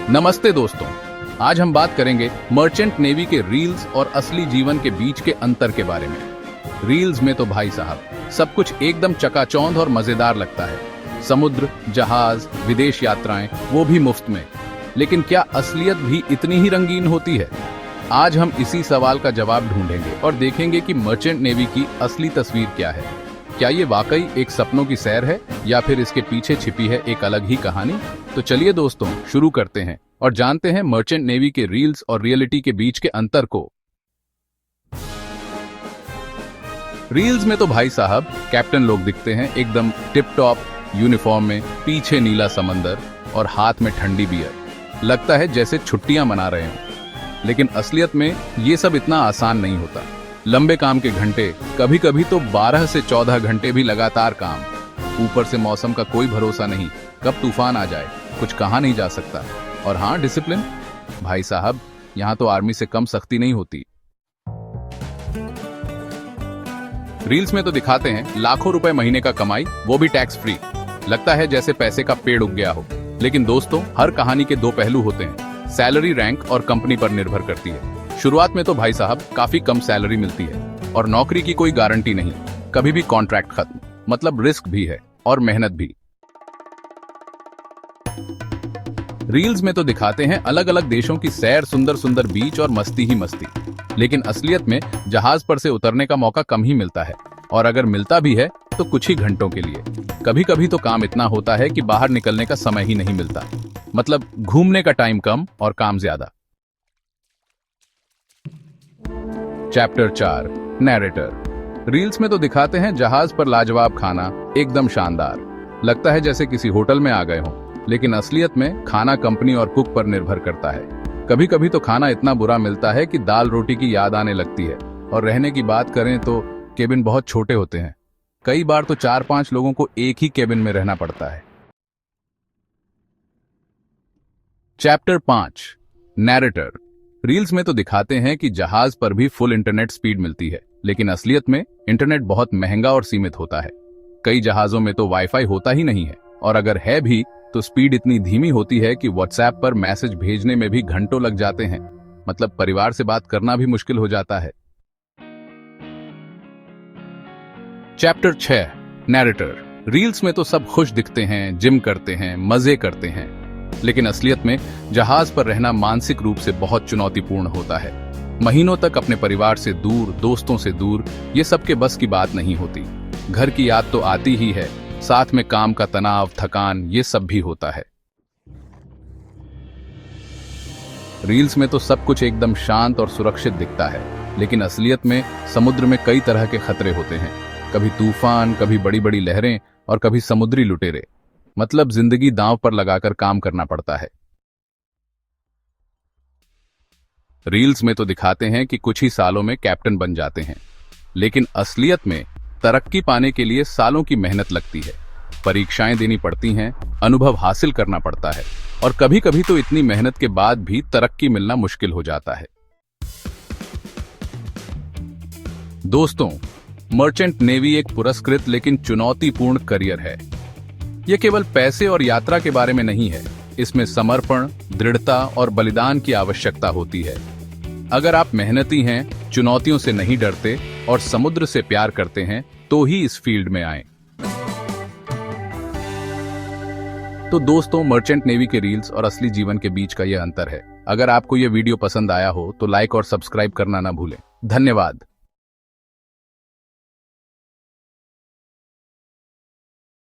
नमस्ते दोस्तों, आज हम बात करेंगे मर्चेंट नेवी के रील्स और असली जीवन के बीच के अंतर के बारे में। रील्स में तो भाई साहब सब कुछ एकदम चकाचौंध और मजेदार लगता है। समुद्र, जहाज, विदेश यात्राएं, वो भी मुफ्त में। लेकिन क्या असलियत भी इतनी ही रंगीन होती है? आज हम इसी सवाल का जवाब ढूंढेंगे और देखेंगे कि मर्चेंट नेवी की असली तस्वीर क्या है। क्या ये वाकई एक सपनों की सैर है या फिर इसके पीछे छिपी है एक अलग ही कहानी? तो चलिए दोस्तों, शुरू करते हैं और जानते हैं मर्चेंट नेवी के रील्स और रियलिटी के बीच के अंतर को। रील्स में तो भाई साहब कैप्टन लोग दिखते हैं एकदम टिप टॉप यूनिफॉर्म में, पीछे नीला समंदर और हाथ में ठंडी बियर। लगता है जैसे छुट्टियां मना रहे हों। लेकिन असलियत में ये सब इतना आसान नहीं होता। लंबे काम के घंटे, कभी कभी तो 12 से 14 घंटे भी लगातार काम। ऊपर से मौसम का कोई भरोसा नहीं, कब तूफान आ जाए कुछ कहा नहीं जा सकता। और हाँ, डिसिप्लिन भाई साहब, यहाँ तो आर्मी से कम सख्ती नहीं होती। रील्स में तो दिखाते हैं लाखों रुपए महीने का कमाई, वो भी टैक्स फ्री। लगता है जैसे पैसे का पेड़ उग गया हो। लेकिन दोस्तों, हर कहानी के दो पहलू होते हैं। सैलरी रैंक और कंपनी पर निर्भर करती है। शुरुआत में तो भाई साहब काफी कम सैलरी मिलती है और नौकरी की कोई गारंटी नहीं। कभी भी कॉन्ट्रैक्ट खत्म, मतलब रिस्क भी है और मेहनत भी। रील्स में तो दिखाते हैं अलग अलग देशों की सैर, सुंदर सुंदर बीच और मस्ती ही मस्ती। लेकिन असलियत में जहाज पर से उतरने का मौका कम ही मिलता है, और अगर मिलता भी है तो कुछ ही घंटों के लिए। कभी कभी तो काम इतना होता है कि बाहर निकलने का समय ही नहीं मिलता। मतलब घूमने का टाइम कम और काम ज्यादा। Chapter 4, narrator. रील्स में तो दिखाते हैं जहाज पर लाजवाब खाना, एकदम शानदार। लगता है जैसे किसी होटल में आ गए हों। लेकिन असलियत में खाना कंपनी और कुक पर निर्भर करता है। कभी कभी तो खाना इतना बुरा मिलता है कि दाल रोटी की याद आने लगती है। और रहने की बात करें तो केबिन बहुत छोटे होते हैं। कई बार तो 4-5 लोगों को एक ही केबिन में रहना पड़ता है। Chapter 5, narrator. रील्स में तो दिखाते हैं कि जहाज पर भी फुल इंटरनेट स्पीड मिलती है। लेकिन असलियत में इंटरनेट बहुत महंगा और सीमित होता है। कई जहाजों में तो वाईफाई होता ही नहीं है, और अगर है भी तो स्पीड इतनी धीमी होती है कि व्हाट्सएप पर मैसेज भेजने में भी घंटों लग जाते हैं। मतलब परिवार से बात करना भी मुश्किल हो जाता है। Chapter 6, narrator. रील्स में तो सब खुश दिखते हैं, जिम करते हैं, मजे करते हैं। लेकिन असलियत में जहाज पर रहना मानसिक रूप से बहुत चुनौतीपूर्ण होता है। महीनों तक अपने परिवार से दूर, दोस्तों से दूर, ये सबके बस की बात नहीं होती। घर की याद तो आती ही है, साथ में काम का तनाव, थकान, ये सब भी होता है। रील्स में तो सब कुछ एकदम शांत और सुरक्षित दिखता है। लेकिन असलियत में समुद्र में कई तरह के खतरे होते हैं। कभी तूफान, कभी बड़ी बड़ी लहरें और कभी समुद्री लुटेरे। मतलब जिंदगी दांव पर लगाकर काम करना पड़ता है। रील्स में तो दिखाते हैं कि कुछ ही सालों में कैप्टन बन जाते हैं। लेकिन असलियत में तरक्की पाने के लिए सालों की मेहनत लगती है। परीक्षाएं देनी पड़ती हैं, अनुभव हासिल करना पड़ता है, और कभी कभी तो इतनी मेहनत के बाद भी तरक्की मिलना मुश्किल हो जाता है। दोस्तों, मर्चेंट नेवी एक पुरस्कृत लेकिन चुनौतीपूर्ण करियर है। यह केवल पैसे और यात्रा के बारे में नहीं है। इसमें समर्पण, दृढ़ता और बलिदान की आवश्यकता होती है। अगर आप मेहनती हैं, चुनौतियों से नहीं डरते और समुद्र से प्यार करते हैं, तो ही इस फील्ड में आएं। तो दोस्तों, मर्चेंट नेवी के रील्स और असली जीवन के बीच का यह अंतर है। अगर आपको यह वीडियो पसंद आया हो तो लाइक और सब्सक्राइब करना ना भूलें। धन्यवाद।